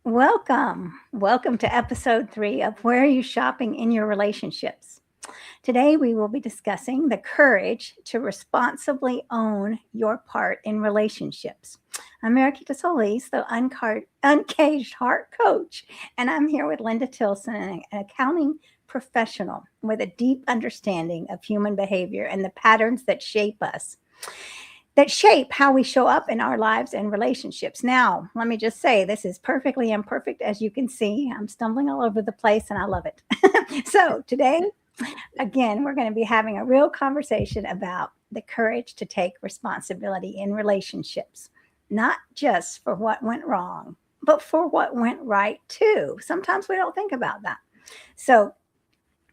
Welcome to episode 3 of Where Are You Shopping in Your Relationships? Today we will be discussing the courage to responsibly own your part in relationships. I'm Mariquita Solis, the Uncaged Heart Coach, and I'm here with Linda Tilson, an accounting professional with a deep understanding of human behavior and the patterns that shape how we show up in our lives and relationships. Now, let me just say this is perfectly imperfect, as you can see. I'm stumbling all over the place and I love it. So, today, again, we're going to be having a real conversation about the courage to take responsibility in relationships, not just for what went wrong, but for what went right too. Sometimes we don't think about that. So,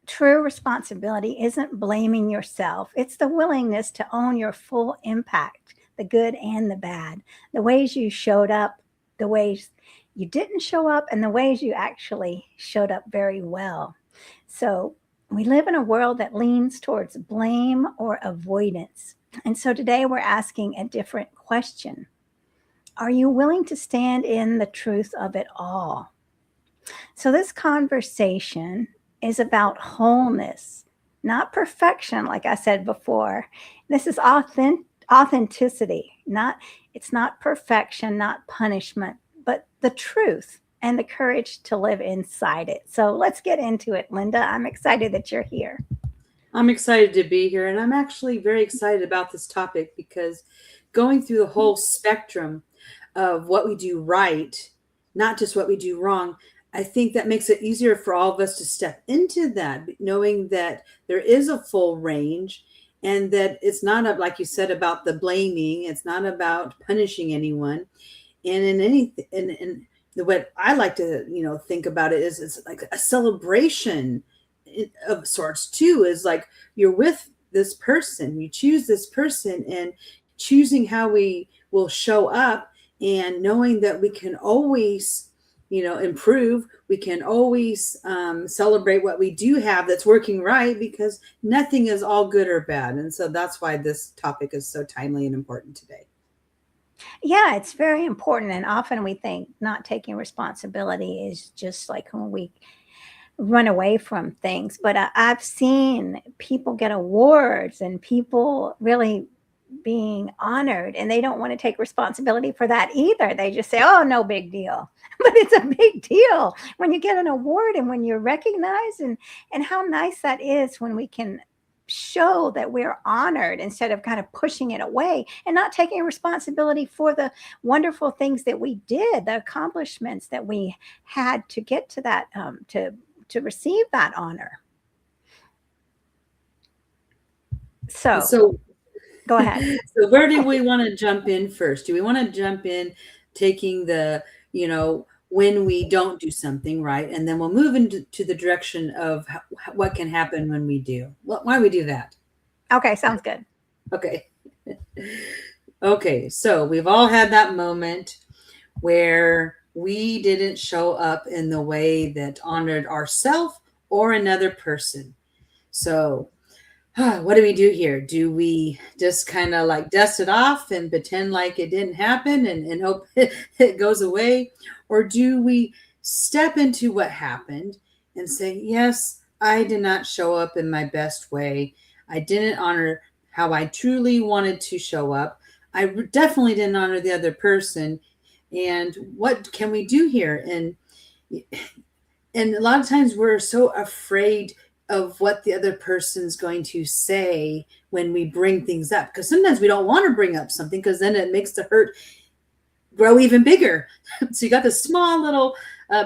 true responsibility isn't blaming yourself, it's the willingness to own your full impact, the good and the bad, the ways you showed up, the ways you didn't show up, and the ways you actually showed up very well. So, we live in a world that leans towards blame or avoidance. And so today we're asking a different question. Are you willing to stand in the truth of it all? So, this conversation is about wholeness, not perfection, like I said before. This is authenticity. It's not perfection, not punishment, but the truth and the courage to live inside it. So let's get into it, Linda. I'm excited that you're here. I'm excited to be here, and I'm actually very excited about this topic because going through the whole spectrum of what we do right, not just what we do wrong, I think that makes it easier for all of us to step into that, knowing that there is a full range and that it's not, like you said, about the blaming. It's not about punishing anyone. And in anything, and what I like to, think about it is it's like a celebration of sorts too, is like you're with this person, you choose this person, and choosing how we will show up and knowing that we can always improve. We can always celebrate what we do have that's working right, because nothing is all good or bad. And so that's why this topic is so timely and important today. Yeah, it's very important. And often we think not taking responsibility is just like when we run away from things. But I've seen people get awards and people really being honored, and they don't want to take responsibility for that either. They just say, oh, no big deal. But it's a big deal when you get an award and when you're recognized, and how nice that is when we can show that we're honored instead of kind of pushing it away and not taking responsibility for the wonderful things that we did, the accomplishments that we had to get to that, to receive that honor. So, So, go ahead. so where do we want to jump in first? Do we want to jump in taking when we don't do something right, and then we'll move into the direction of what can happen when we do? Why we do that? Okay, sounds good. Okay. Okay, so we've all had that moment where we didn't show up in the way that honored ourselves or another person. So, what do we do here? Do we just kind of like dust it off and pretend like it didn't happen and hope it goes away? Or do we step into what happened and say, yes, I did not show up in my best way. I didn't honor how I truly wanted to show up. I definitely didn't honor the other person. And what can we do here? And a lot of times we're so afraid of what the other person's going to say when we bring things up, because sometimes we don't want to bring up something because then it makes the hurt grow even bigger. So you got this small little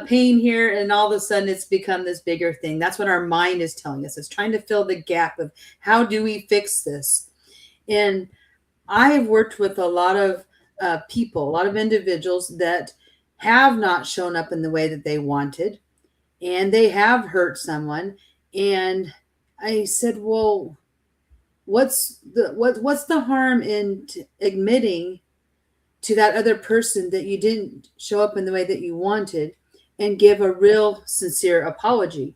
pain here, and all of a sudden it's become this bigger thing. That's what our mind is telling us. It's trying to fill the gap of how do we fix this. And I have worked with a lot of people, a lot of individuals that have not shown up in the way that they wanted, and they have hurt someone. And I said, well, what's the harm in admitting to that other person that you didn't show up in the way that you wanted, and give a real sincere apology,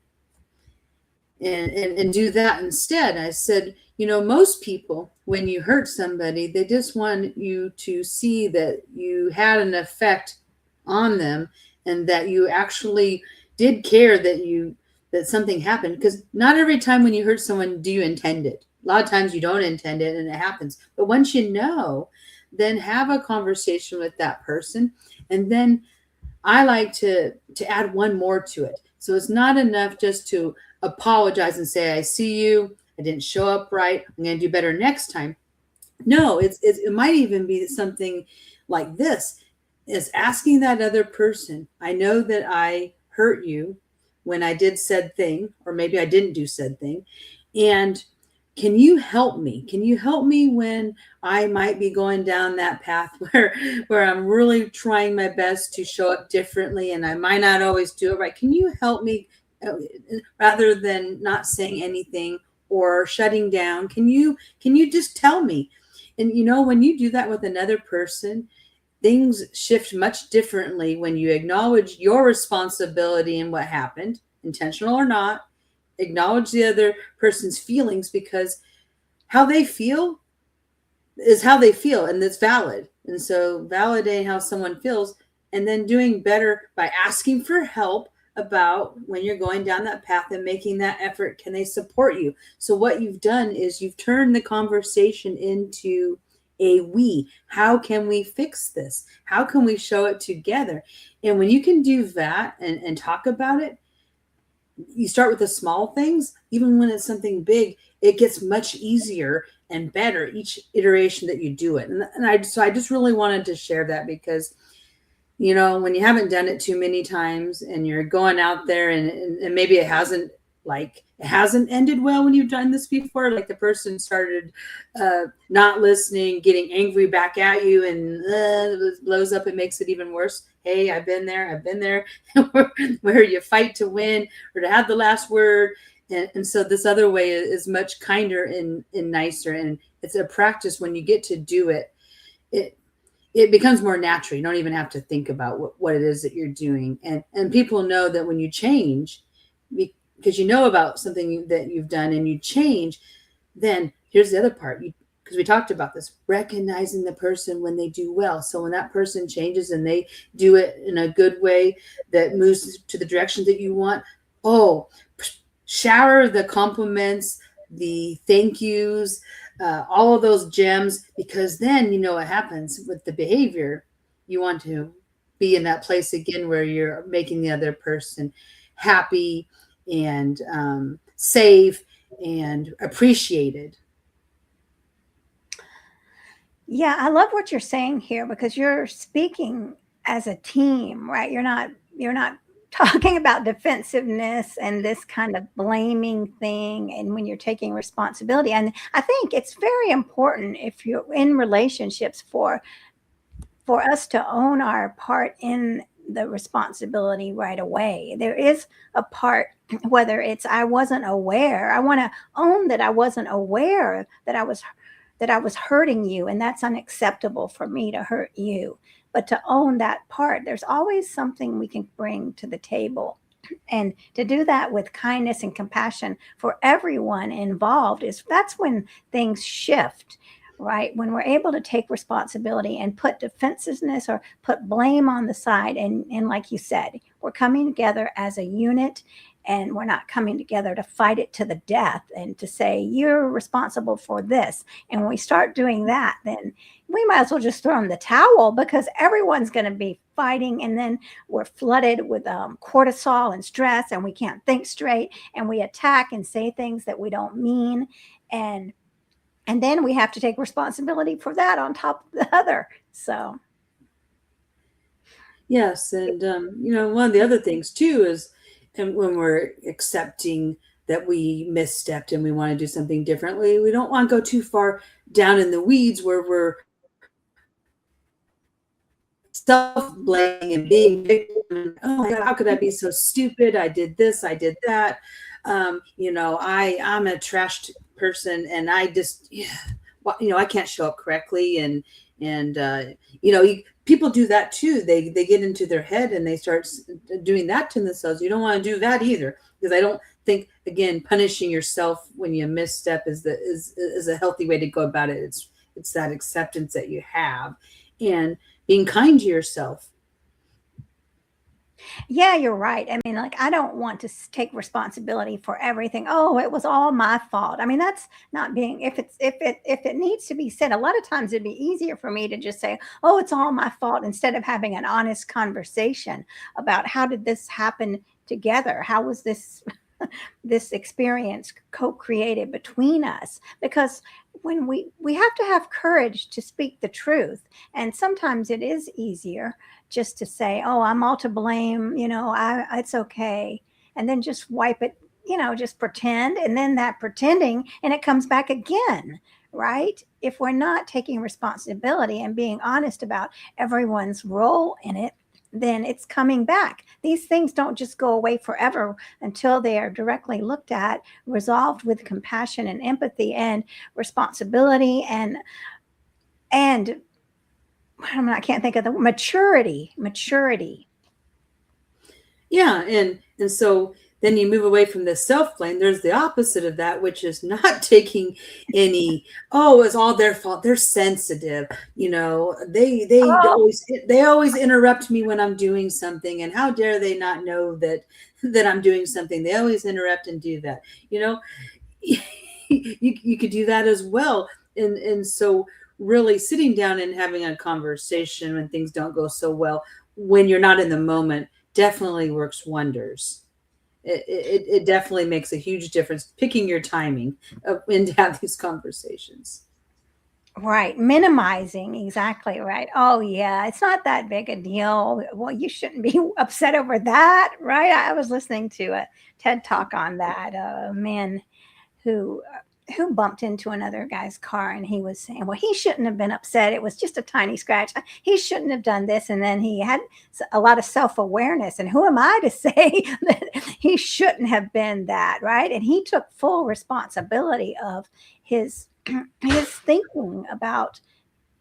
and do that instead? I said, most people, when you hurt somebody, they just want you to see that you had an effect on them, and that you actually did care that something happened, because not every time when you hurt someone do you intend it. A lot of times you don't intend it and it happens. But once you know, then have a conversation with that person. And then I like to add one more to it. So it's not enough just to apologize and say, I see you, I didn't show up right, I'm going to do better next time. No, it might even be something like this, is asking that other person, I know that I hurt you when I did said thing, or maybe I didn't do said thing. And can you help me? Can you help me when I might be going down that path where I'm really trying my best to show up differently and I might not always do it right? Can you help me, uh, rather than not saying anything or shutting down? Can you just tell me? And when you do that with another person, things shift much differently when you acknowledge your responsibility in what happened, intentional or not. Acknowledge the other person's feelings, because how they feel is how they feel, and it's valid. And so validating how someone feels, and then doing better by asking for help about when you're going down that path and making that effort. Can they support you? So what you've done is you've turned the conversation into a we. How can we fix this? How can we show it together? And when you can do that and talk about it, you start with the small things. Even when it's something big, it gets much easier and better each iteration that you do it. And I just really wanted to share that, because when you haven't done it too many times and you're going out there, and maybe it hasn't ended well when you've done this before, like the person started not listening, getting angry back at you, and it blows up and makes it even worse. Hey, I've been there where you fight to win or to have the last word. And so this other way is much kinder and nicer, and it's a practice. When you get to do it, it it becomes more natural. You don't even have to think about what it is that you're doing. And people know that when you change, because you know about something that you've done and you change, then here's the other part. Because we talked about this, recognizing the person when they do well. So when that person changes and they do it in a good way that moves to the direction that you want, oh, shower the compliments, the thank yous, all of those gems, because then you know what happens with the behavior. You want to be in that place again where you're making the other person happy and safe and appreciated. Yeah, I love what you're saying here because you're speaking as a team, right? You're not talking about defensiveness and this kind of blaming thing and when you're taking responsibility. And I think it's very important if you're in relationships for us to own our part in the responsibility right away. There is a part, whether it's I wasn't aware. I want to own that I wasn't aware that I was hurting you, and that's unacceptable for me to hurt you. But to own that part, there's always something we can bring to the table. And to do that with kindness and compassion for everyone involved is that's when things shift, right? When we're able to take responsibility and put defensiveness or put blame on the side. And like you said, we're coming together as a unit, and we're not coming together to fight it to the death and to say, you're responsible for this. And when we start doing that, then we might as well just throw in the towel because everyone's going to be fighting. And then we're flooded with cortisol and stress, and we can't think straight. And we attack and say things that we don't mean. And then we have to take responsibility for that on top of the other. So, Yes, and one of the other things too is, and when we're accepting that we misstepped and we want to do something differently, we don't want to go too far down in the weeds where we're self-blaming and being victim. Oh my God, how could I be so stupid? I did this, I did that. I'm a trashed person, and I just, yeah, well, I can't show up correctly, and people do that too. They get into their head and they start doing that to themselves. You don't want to do that either, because I don't think, again, punishing yourself when you misstep is a healthy way to go about it. It's that acceptance that you have, and being kind to yourself. Yeah, you're right. I mean, like, I don't want to take responsibility for everything. Oh, it was all my fault. I mean, that's not being, if it needs to be said, a lot of times it'd be easier for me to just say, oh, it's all my fault, instead of having an honest conversation about how did this happen together? How was this experience co-created between us? Because when we have to have courage to speak the truth, and sometimes it is easier just to say, oh, I'm all to blame, it's okay, and then just wipe it, just pretend, and then that pretending, and it comes back again, right? If we're not taking responsibility and being honest about everyone's role in it, then it's coming back. These things don't just go away forever until they are directly looked at, resolved with compassion and empathy and responsibility, and I can't think of the maturity. Yeah, and so then you move away from the self blame. There's the opposite of that, which is not taking any. Oh, it's all their fault. They're sensitive. Oh, They always interrupt me when I'm doing something, and how dare they not know that I'm doing something? They always interrupt and do that. You know, you could do that as well, and so really sitting down and having a conversation when things don't go so well, when you're not in the moment, definitely works wonders. It definitely makes a huge difference picking your timing of when to have these conversations. right. Minimizing. Exactly right. Oh, yeah. It's not that big a deal. Well, you shouldn't be upset over that. Right. I was listening to a TED talk on that. A man who bumped into another guy's car, and he was saying, well, he shouldn't have been upset, it was just a tiny scratch, he shouldn't have done this, and then he had a lot of self-awareness, and who am I to say that he shouldn't have been that, right? And he took full responsibility of his his thinking about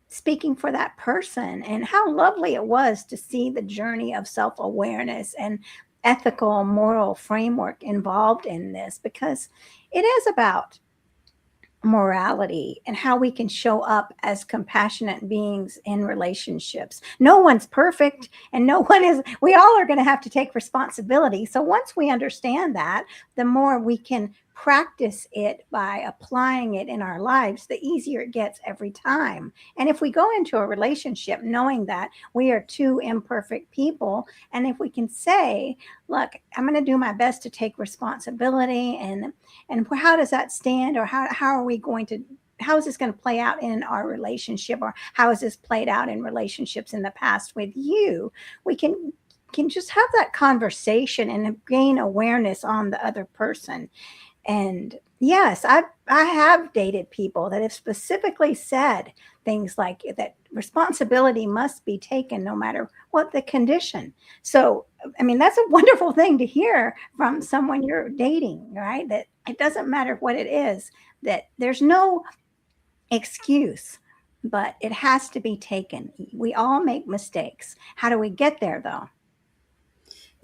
speaking for that person, and how lovely it was to see the journey of self-awareness and ethical moral framework involved in this, because it is about morality and how we can show up as compassionate beings in relationships. No one's perfect, and no one is, we all are going to have to take responsibility. So once we understand that, the more we can practice it by applying it in our lives, the easier it gets every time. And if we go into a relationship knowing that we are two imperfect people, and if we can say, look, I'm going to do my best to take responsibility, and how does that stand, or how are we going to, how is this going to play out in our relationship, or how has this played out in relationships in the past with you? We can just have that conversation and gain awareness on the other person. And yes, I have dated people that have specifically said things like that responsibility must be taken no matter what the condition. So, I mean, that's a wonderful thing to hear from someone you're dating, right? That it doesn't matter what it is, that there's no excuse, but it has to be taken. We all make mistakes. How do we get there, though?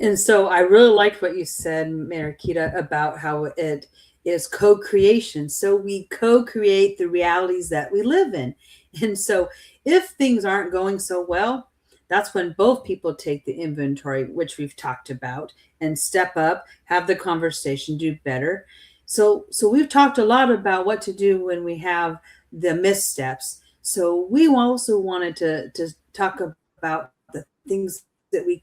And so I really liked what you said, Marakita, about how it is co-creation. So we co-create the realities that we live in. And so if things aren't going so well, that's when both people take the inventory, which we've talked about, and step up, have the conversation, do better. So we've talked a lot about what to do when we have the missteps. So we also wanted to talk about the things that we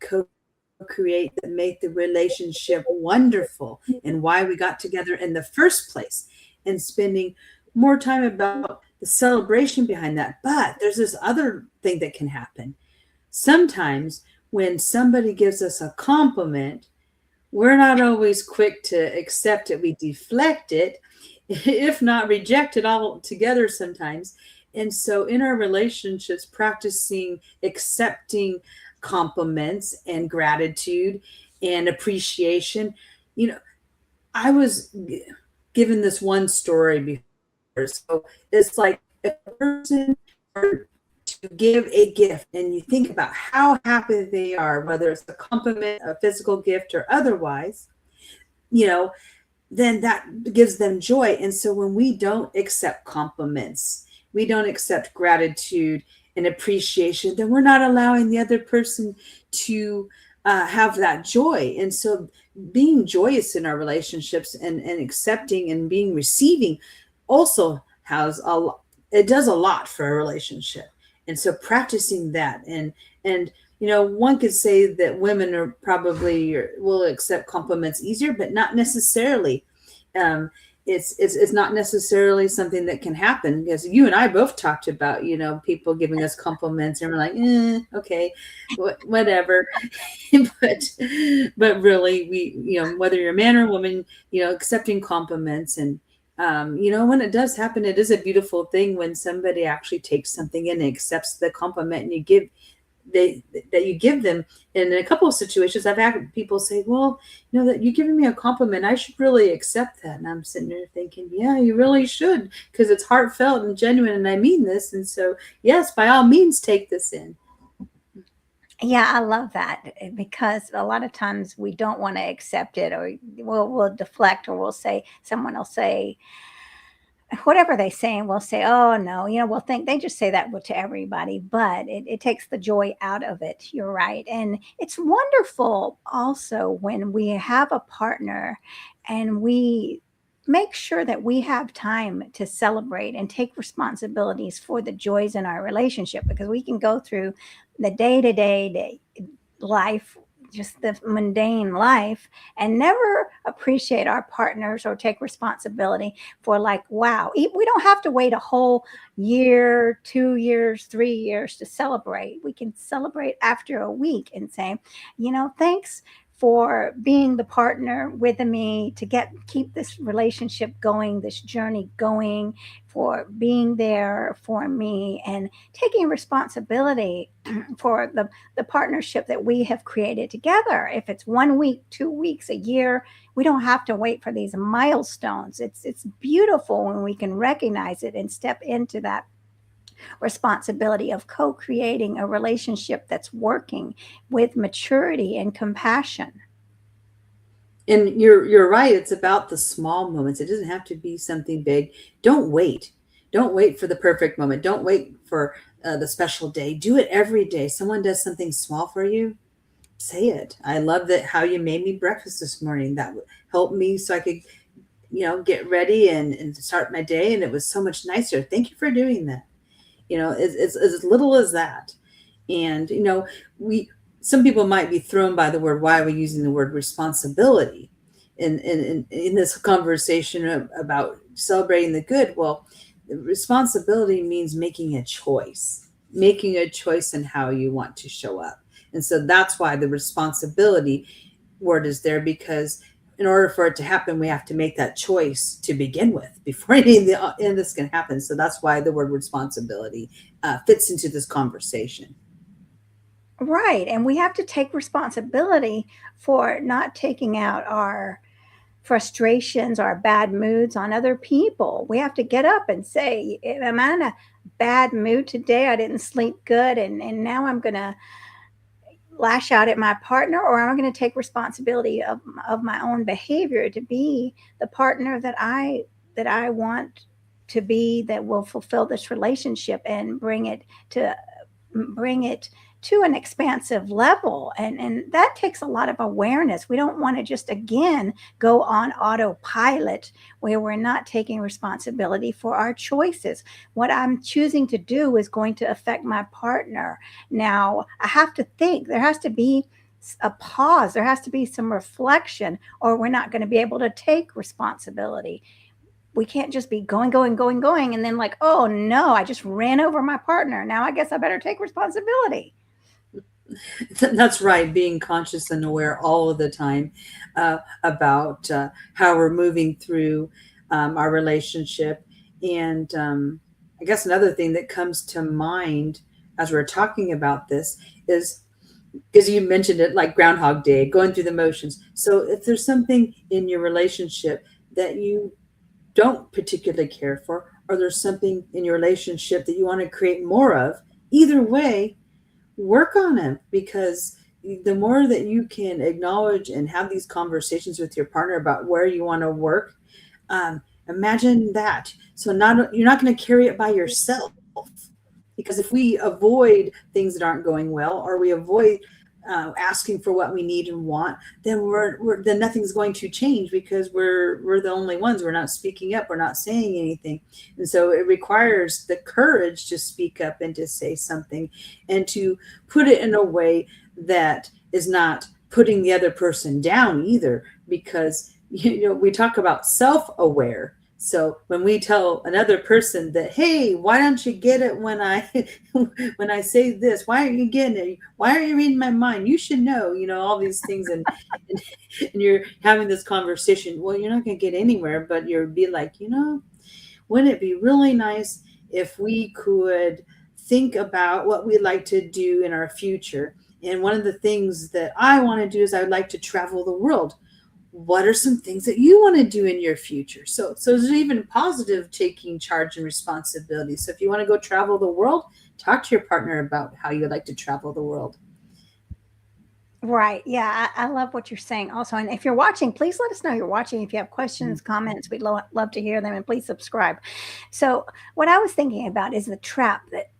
create that make the relationship wonderful, and why we got together in the first place, and spending more time about the celebration behind that. But there's this other thing that can happen. Sometimes when somebody gives us a compliment, we're not always quick to accept it. We deflect it, if not reject it altogether sometimes. And so in our relationships, practicing accepting compliments and gratitude and appreciation. You know, I was given this one story before. So it's like if a person were to give a gift and you think about how happy they are, whether it's a compliment, a physical gift, or otherwise, you know, then that gives them joy. And so when we don't accept compliments, we don't accept gratitude and appreciation, then we're not allowing the other person to have that joy. And so being joyous in our relationships and accepting and being receiving also has it does a lot for a relationship. And so practicing that and one could say that women are probably will accept compliments easier, but not necessarily. um, it's not necessarily something that can happen, because you and I both talked about people giving us compliments and we're like, okay, whatever. but but really, we whether you're a man or a woman, accepting compliments. And when it does happen, it is a beautiful thing when somebody actually takes something in and accepts the compliment, and they that you give them. And in a couple of situations, I've had people say, well, that you're giving me a compliment, I should really accept that. And I'm sitting there thinking, yeah, you really should, because it's heartfelt and genuine, and I mean this. And so, yes, by all means, take this in. Yeah, I love that, because a lot of times we don't want to accept it, or we'll deflect, or we'll say, someone will say whatever they say, and we'll say, oh no, we'll think they just say that to everybody, but it takes the joy out of it. You're right. And it's wonderful also when we have a partner and we make sure that we have time to celebrate and take responsibilities for the joys in our relationship, because we can go through the day life, just the mundane life, and never appreciate our partners or take responsibility for, like, wow, we don't have to wait a whole year, 2 years, 3 years to celebrate. We can celebrate after a week and say, thanks for being the partner with me to keep this relationship going, this journey going, for being there for me and taking responsibility for the partnership that we have created together. If it's 1 week, 2 weeks, a year, we don't have to wait for these milestones. It's beautiful when we can recognize it and step into that responsibility of co-creating a relationship that's working with maturity and compassion. And you're right. It's about the small moments. It doesn't have to be something big. Don't wait. Don't wait for the perfect moment. Don't wait for the special day. Do it every day. Someone does something small for you, say it. I love that how you made me breakfast this morning. That helped me so I could, get ready and start my day. And it was so much nicer. Thank you for doing that. It's as little as that. And we some people might be thrown by the word, why are we using the word responsibility in this conversation about celebrating the good? Well, responsibility means making a choice in how you want to show up. And so that's why the responsibility word is there, because in order for it to happen, we have to make that choice to begin with before any of this can happen. So that's why the word responsibility fits into this conversation. Right. And we have to take responsibility for not taking out our frustrations, our bad moods on other people. We have to get up and say, am I in a bad mood today? I didn't sleep good, and now I'm going to lash out at my partner, or am I going to take responsibility of my own behavior to be the partner that I want to be, that will fulfill this relationship and bring it to an expansive level. And that takes a lot of awareness. We don't want to just again go on autopilot where we're not taking responsibility for our choices. What I'm choosing to do is going to affect my partner. Now I have to think, there has to be a pause, there has to be some reflection, or we're not going to be able to take responsibility. We can't just be going, and then, like, oh no, I just ran over my partner. Now I guess I better take responsibility. That's right. Being conscious and aware all of the time about how we're moving through our relationship. And I guess another thing that comes to mind as we're talking about this is, because you mentioned it, like Groundhog Day, going through the motions. So if there's something in your relationship that you don't particularly care for, or there's something in your relationship that you want to create more of, either way, work on it. Because the more that you can acknowledge and have these conversations with your partner about where you want to work, imagine that. So you're not going to carry it by yourself, because if we avoid things that aren't going well, or we avoid asking for what we need and want, then then nothing's going to change because we're the only ones. We're not speaking up. We're not saying anything, and so it requires the courage to speak up and to say something, and to put it in a way that is not putting the other person down either. Because we talk about self-aware. So when we tell another person that, hey, why don't you get it when I when I say this? Why aren't you getting it? Why aren't you reading my mind? You should know, all these things, and, and you're having this conversation. Well, you're not going to get anywhere, but you'll be like, wouldn't it be really nice if we could think about what we'd like to do in our future? And one of the things that I want to do is I would like to travel the world. What are some things that you want to do in your future? So there's even positive taking charge and responsibility. So if you want to go travel the world, talk to your partner about how you'd like to travel the world. Right. Yeah, I love what you're saying also. And if you're watching, please let us know you're watching. If you have questions, comments, we'd love to hear them, and please subscribe. So, what I was thinking about is the trap that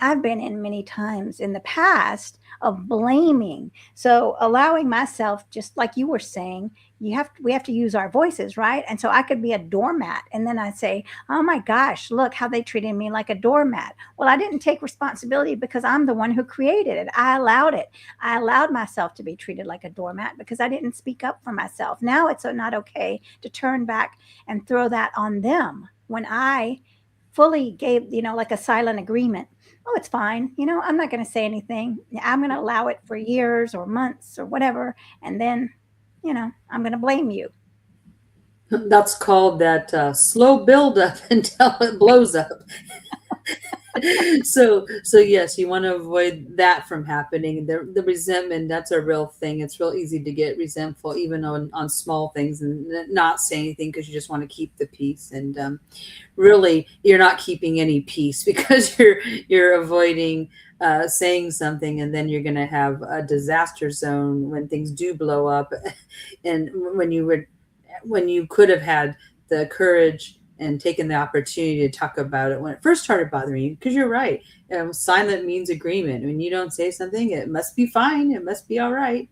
I've been in many times in the past of blaming. So, allowing myself, just like you were saying, we have to use our voices, right? And so I could be a doormat, and then I'd say, "Oh my gosh, look how they treated me like a doormat." Well, I didn't take responsibility because I'm the one who created it. I allowed it. I allowed myself to be treated like a doormat because I didn't speak up for myself. Now it's not okay to turn back and throw that on them when I fully gave, like a silent agreement. Oh, it's fine. I'm not going to say anything. I'm going to allow it for years or months or whatever. And then, I'm going to blame you. That's called that slow buildup until it blows up. So yes, you want to avoid that from happening. The resentment, that's a real thing. It's real easy to get resentful even on small things and not say anything because you just want to keep the peace. And really, you're not keeping any peace because you're avoiding saying something, and then you're going to have a disaster zone when things do blow up. And when you could have had the courage and taken the opportunity to talk about it when it first started bothering you. Because you're right, silent means agreement. When you don't say something, it must be fine, it must be all right.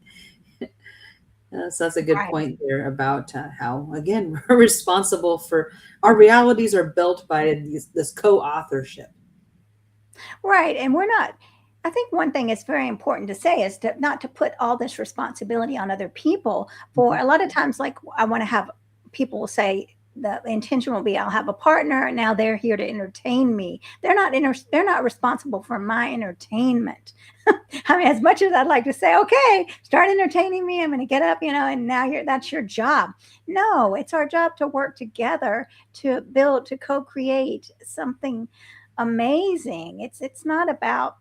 So that's a good Right. point there about how, again, we're responsible for our realities are built by this co-authorship. Right. And we're not, I think one thing is very important to say is to not to put all this responsibility on other people. For a lot of times, like I want to have people will say the intention will be I'll have a partner and now they're here to entertain me. They're not responsible for my entertainment. I mean, as much as I'd like to say, okay, start entertaining me, I'm going to get up, and now that's your job. No, it's our job to work together to build, to co-create something amazing. It's not about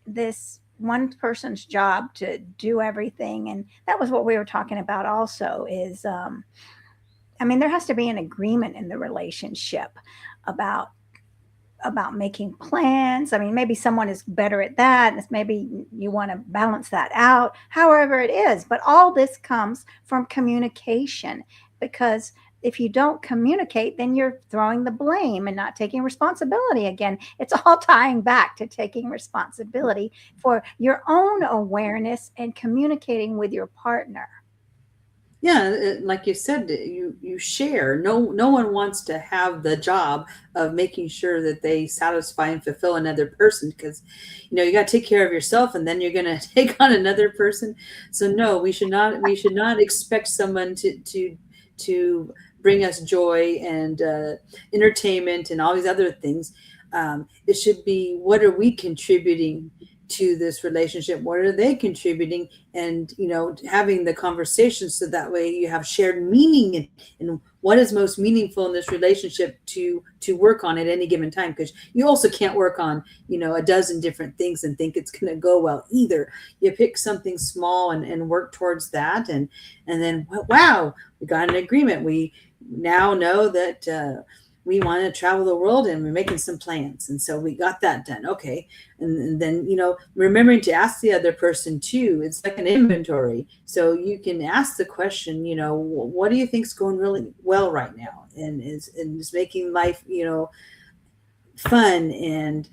this one person's job to do everything. And that was what we were talking about also is I mean, there has to be an agreement in the relationship about making plans. I mean, maybe someone is better at that. And maybe you want to balance that out, however it is. But all this comes from communication because if you don't communicate, then you're throwing the blame and not taking responsibility. Again, it's all tying back to taking responsibility for your own awareness and communicating with your partner. Yeah, like you said, you share. No one wants to have the job of making sure that they satisfy and fulfill another person because you got to take care of yourself and then you're going to take on another person. So no, we should not expect someone to bring us joy and entertainment and all these other things. It should be, what are we contributing to this relationship? What are they contributing? And having the conversation so that way you have shared meaning in what is most meaningful in this relationship to work on at any given time. Because you also can't work on a dozen different things and think it's going to go well either. You pick something small and work towards that, and then wow, we got an agreement. We now know that we want to travel the world and we're making some plans, and so we got that done. Okay. And then remembering to ask the other person too. It's like an inventory, so you can ask the question, what do you think's going really well right now, and is making life fun, and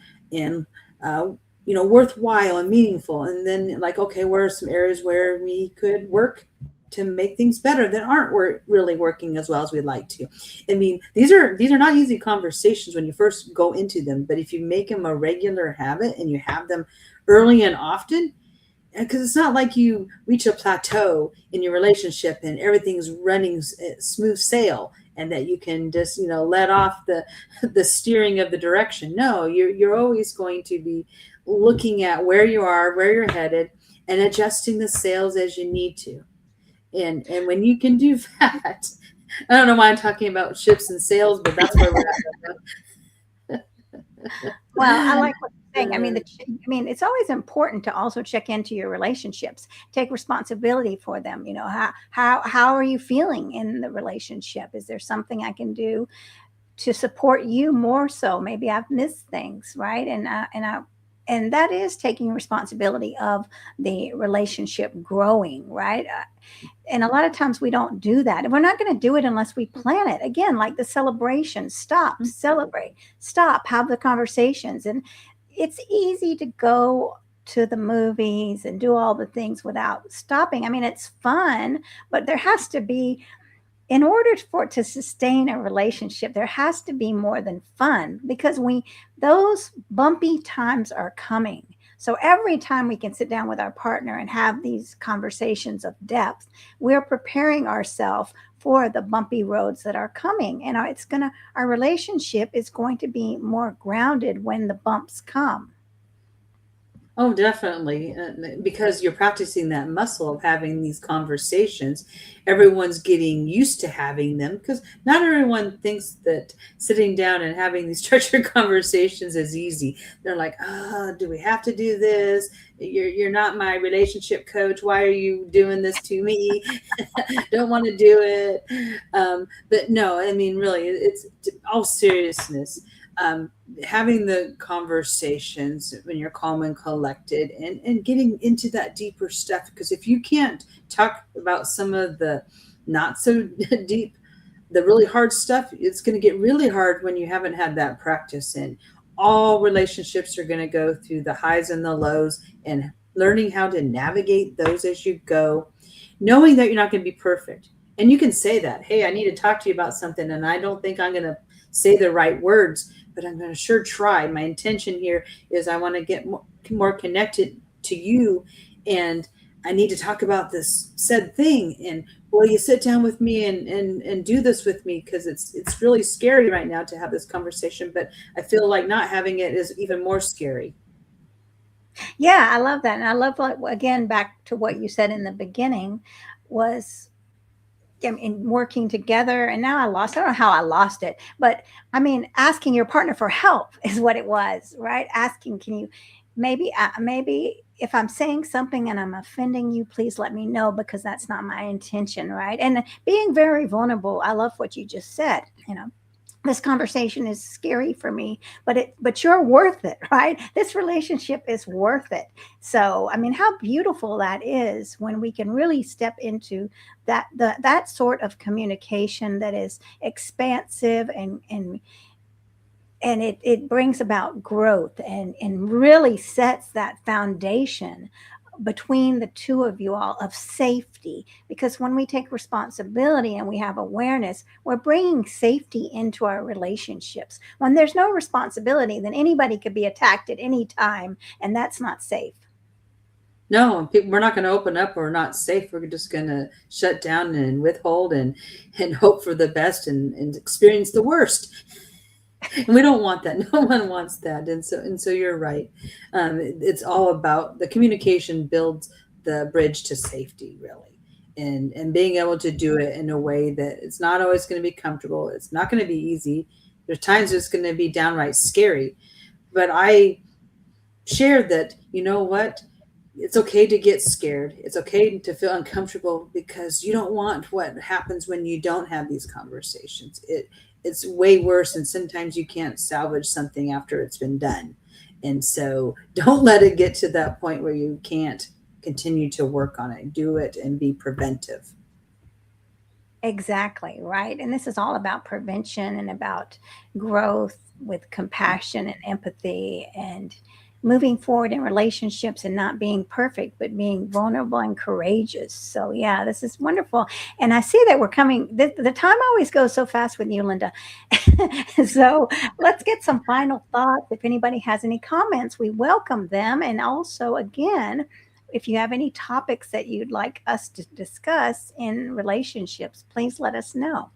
worthwhile and meaningful. And then, like, okay, where are some areas where we could work to make things better that aren't really working as well as we'd like to. I mean, these are not easy conversations when you first go into them, but if you make them a regular habit and you have them early and often, because it's not like you reach a plateau in your relationship and everything's running smooth sail and that you can just let off the steering of the direction. No, you're always going to be looking at where you are, where you're headed, and adjusting the sails as you need to. And when you can do that, I don't know why I'm talking about ships and sails, but that's where we're at Well, I like what you're saying. I mean, right I mean, it's always important to also check into your relationships, take responsibility for them. How are you feeling in the relationship? Is there something I can do to support you more so? Maybe I've missed things, right? And that is taking responsibility of the relationship growing, right? And a lot of times we don't do that. And we're not going to do it unless we plan it. Again, like the celebration, stop, now. celebrate, stop, have the conversations. And it's easy to go to the movies and do all the things without stopping. I mean, it's fun, but there has to be, in order for it to sustain a relationship, there has to be more than fun, because those bumpy times are coming. So every time we can sit down with our partner and have these conversations of depth, we're preparing ourselves for the bumpy roads that are coming. And our relationship is going to be more grounded when the bumps come. Oh, definitely. Because you're practicing that muscle of having these conversations. Everyone's getting used to having them because not everyone thinks that sitting down and having these structured conversations is easy. They're like, oh, do we have to do this? You're not my relationship coach. Why are you doing this to me? Don't want to do it. But no, I mean, really, it's all seriousness. Um, Having the conversations when you're calm and collected and getting into that deeper stuff, because if you can't talk about some of the not so deep, the really hard stuff, it's going to get really hard when you haven't had that practice. And all relationships are going to go through the highs and the lows, and learning how to navigate those as you go, knowing that you're not going to be perfect. And you can say that, hey, I need to talk to you about something and I don't think I'm going to say the right words, but I'm going to sure try. My intention here is I want to get more connected to you, and I need to talk about this said thing. And will you sit down with me and do this with me? Because it's really scary right now to have this conversation, but I feel like not having it is even more scary. Yeah, I love that. And I love, like, again, back to what you said in the beginning was, in working together. And now I don't know how I lost it, but I mean, asking your partner for help is what it was, right? Asking, can you maybe if I'm saying something and I'm offending you, please let me know, because that's not my intention, right? And being very vulnerable. I love what you just said. This conversation is scary for me, but you're worth it, right? This relationship is worth it. So I mean, how beautiful that is when we can really step into that sort of communication that is expansive, and it brings about growth, and really sets that foundation between the two of you all of safety. Because when we take responsibility and we have awareness, we're bringing safety into our relationships. When there's no responsibility, then anybody could be attacked at any time, and that's not safe. No, we're not going to open up. We're not safe. We're just going to shut down and withhold and hope for the best and experience the worst. And we don't want that. No one wants that. And so you're right. It's all about the communication builds the bridge to safety, really, and being able to do it in a way that it's not always going to be comfortable. It's not going to be easy. There's times it's going to be downright scary. But I shared that, you know what? It's okay to get scared. It's okay to feel uncomfortable because you don't want what happens when you don't have these conversations. It's way worse, and sometimes you can't salvage something after it's been done. And so don't let it get to that point where you can't continue to work on it. Do it and be preventive. Exactly, right? And this is all about prevention and about growth with compassion and empathy. And moving forward in relationships and not being perfect, but being vulnerable and courageous. So, yeah, this is wonderful. And I see that we're coming, the time always goes so fast with you, Linda. So, let's get some final thoughts. If anybody has any comments, we welcome them. And also, again, if you have any topics that you'd like us to discuss in relationships, please let us know.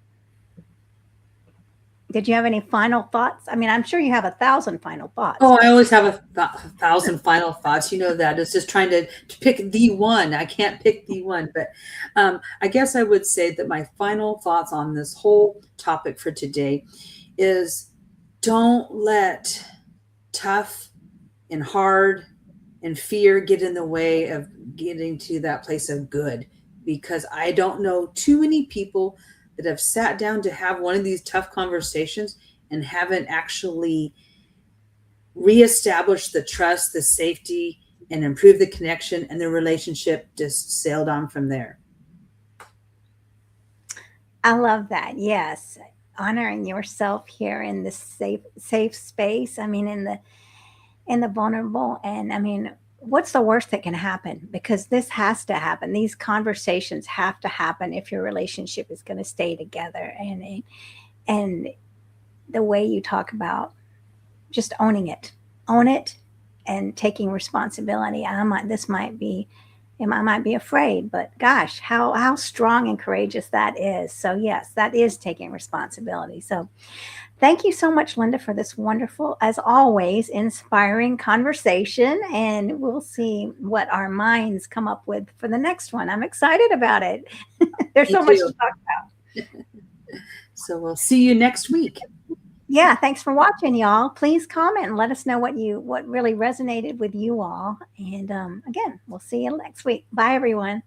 Did you have any final thoughts? I mean, I'm sure you have 1,000 final thoughts, Oh, I but always have a thousand final thoughts. You know that. It's just trying to pick the one. I can't pick the one, but I guess I would say that my final thoughts on this whole topic for today is don't let tough and hard and fear get in the way of getting to that place of good, because I don't know too many people that have sat down to have one of these tough conversations and haven't actually reestablished the trust, the safety, and improved the connection, and the relationship just sailed on from there. I love that. Yes. Honoring yourself here in this safe space. I mean, in the vulnerable. And I mean, what's the worst that can happen? Because this has to happen. These conversations have to happen if your relationship is going to stay together. And the way you talk about just owning it, own it, and taking responsibility. This might be, I might be afraid, but gosh, how strong and courageous that is. So yes, that is taking responsibility. So thank you so much, Linda, for this wonderful, as always, inspiring conversation. And we'll see what our minds come up with for the next one. I'm excited about it. There's Me so much to too. talk about. So we'll see you next week. Yeah, thanks for watching, y'all. Please comment and let us know what really resonated with you all. And again, we'll see you next week. Bye, everyone.